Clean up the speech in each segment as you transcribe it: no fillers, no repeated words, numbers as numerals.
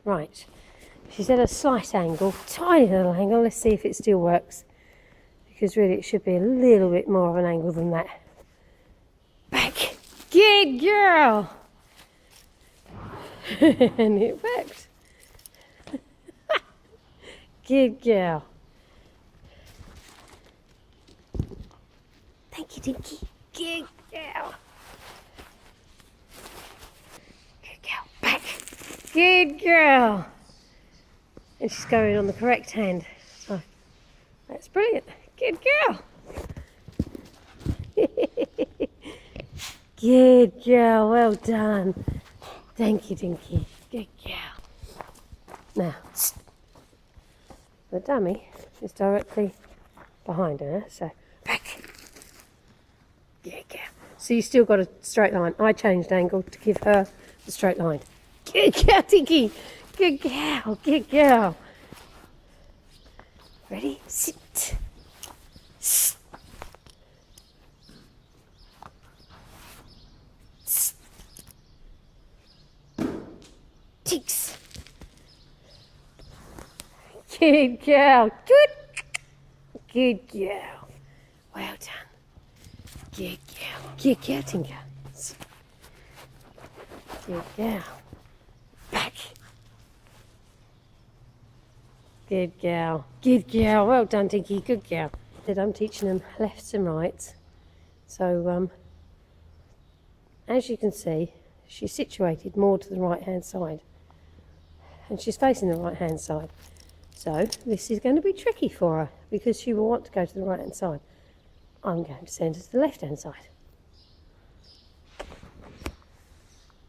Right, she's at a slight angle, tiny little angle. Let's see if it still works. Because really it should be a little bit more of an angle than that. Back. Good girl. And it worked. Good girl. Thank you, Tinky. Good girl. Good girl. Back. Good girl. And she's going on the correct hand. So that's brilliant. Good girl. Good girl. Well done. Thank you, Tinky. Good girl. Now, the dummy is directly behind her, so back. Good girl. So you still got a straight line. I changed angle to give her the straight line. Good girl, Tinky. Good girl. Good girl. Ready? Sit. Sit. Tinks. Good girl. Good. Good girl. Well done. Good girl. Good girl, Tinker. Good girl. Back. Good girl. Good girl. Well done, Tinky. Good girl. I'm teaching them lefts and rights. So, as you can see, she's situated more to the right-hand side. And she's facing the right-hand side. So, this is going to be tricky for her because she will want to go to the right-hand side. I'm going to send her to the left-hand side.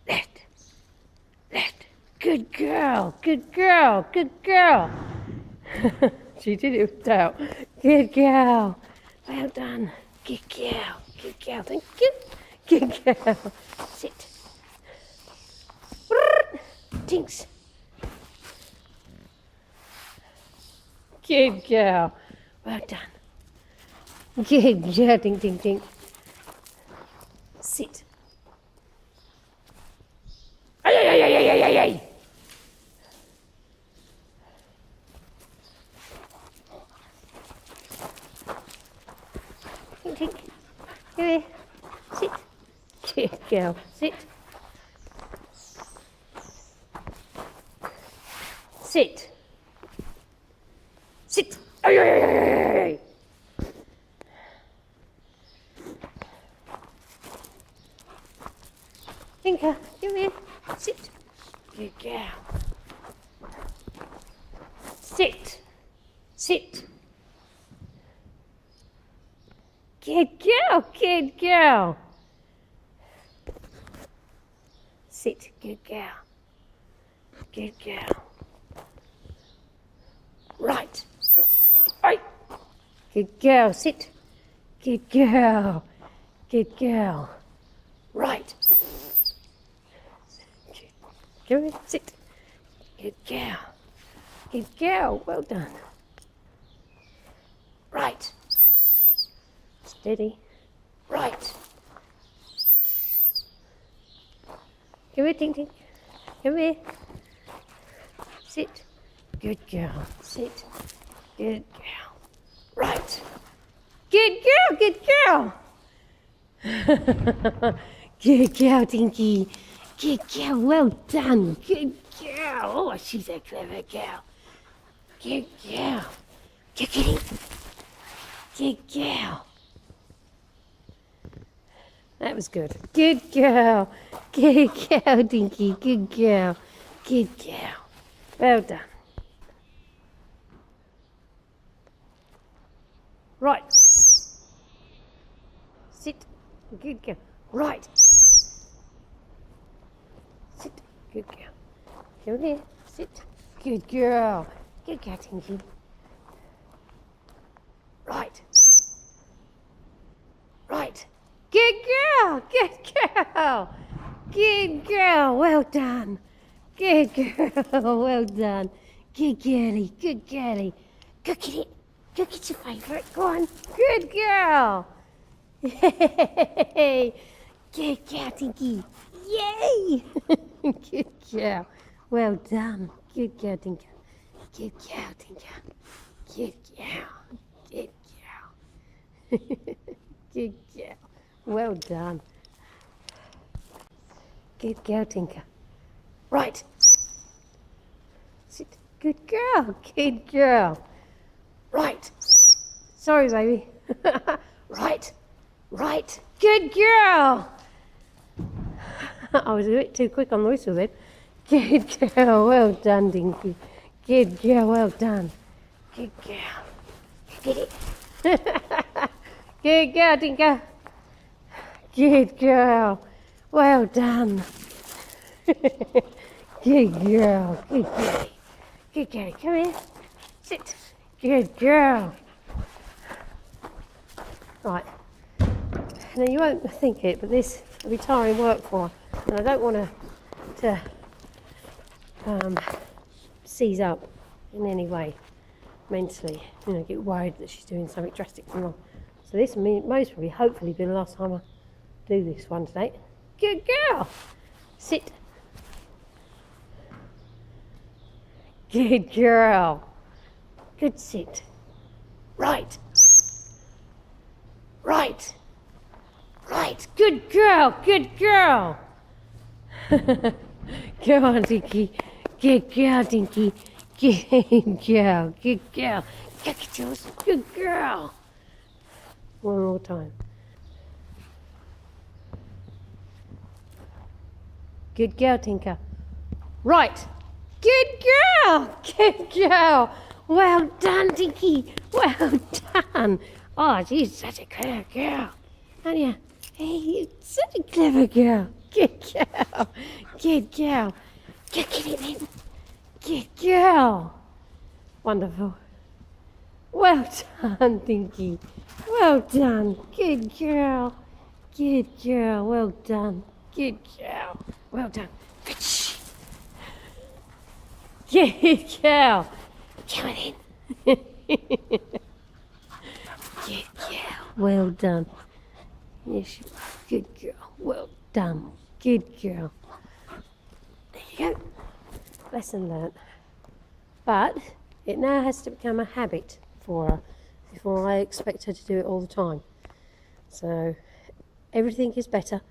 Left. Left. Good girl. Good girl. Good girl. She did it with doubt. Good girl. Well done. Good girl. Good girl. Thank you. Good girl. Sit. Tinks. Good girl. Well done. Good girl. Ding, ding, ding. Sit. Ay, ay, ay, ay, ay, ay, ay. Tink, tink. Come here. Sit. Good girl. Sit. Sit. Sit. Ay, ay, ay, ay, ay, ay. Tinker, come here. Sit. Good girl. Sit. Sit. Good girl. Good girl. Sit. Good girl. Good girl. Right. Right. Good girl. Sit. Good girl. Good girl. Right. Come here. Sit. Good girl. Good girl. Well done. Right. Steady. Right. Come here, Tink Tink. Come here. Sit. Good girl. Sit. Good girl. Right. Good girl. Good girl. Good girl, Tinky. Good girl. Well done. Good girl. Oh, she's a clever girl. Good girl. Good kitty. Good girl. That was good. Good girl. Good girl, Tinky. Good girl. Good girl. Well done. Right. Sit. Good girl. Right. Sit. Good girl. Come here. Sit. Good girl. Good girl, Tinky. Right. Right. Good girl. Good girl. Good girl. Well done. Good girl. Well done. Good girlie. Good girlie. Go get it. Go get your favourite. Go on. Good girl. Yay. Good girl, Tinky. Yay. Good girl. Well done. Good girl, Tinker. Good girl, Tinker. Good girl. Good girl. Good girl. Well done. Good girl, Tinker. Right. Sit. Good girl. Good girl. Right. Sorry, baby. Right. Right. Good girl. I was a bit too quick on the whistle then. Good girl. Well done, Dinky. Good girl. Well done. Good girl. Get it. Good girl, Dinka. Good girl. Well done. Good girl. Good girl. Good girl. Come here. Sit. Good girl. Right. Now you won't think it, but this will be tiring work for her. And I don't want her to seize up in any way mentally. You know, get worried that she's doing something drastically wrong. So this will most probably, hopefully, be the last time I do this one today. Good girl. Sit. Good girl. Good sit. Right. Right. Right. Good girl. Good girl. Come on, Dinky. Good girl, Dinky. Good girl. Good girl. Good girl. One more time. Good girl, Tinker. Right. Good girl. Good girl. Well done, Dinky. Well done. Oh, she's such a clever girl. Aren't you? Hey, you're such a clever girl. Good girl. Good girl. Get it in. Good girl. Wonderful. Well done, Dinky. Well done. Good girl. Good girl. Well done. Good girl. Well done. Good girl. Come on in. Good girl. Well done. Yes, you are. Good girl. Well done. Good girl. There you go. Lesson learnt. But it now has to become a habit for her before I expect her to do it all the time. So everything is better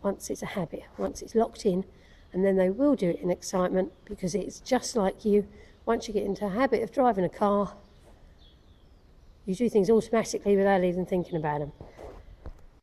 once it's a habit, once it's locked in, and then they will do it in excitement because it's just like you. Once you get into a habit of driving a car, you do things automatically without even thinking about them.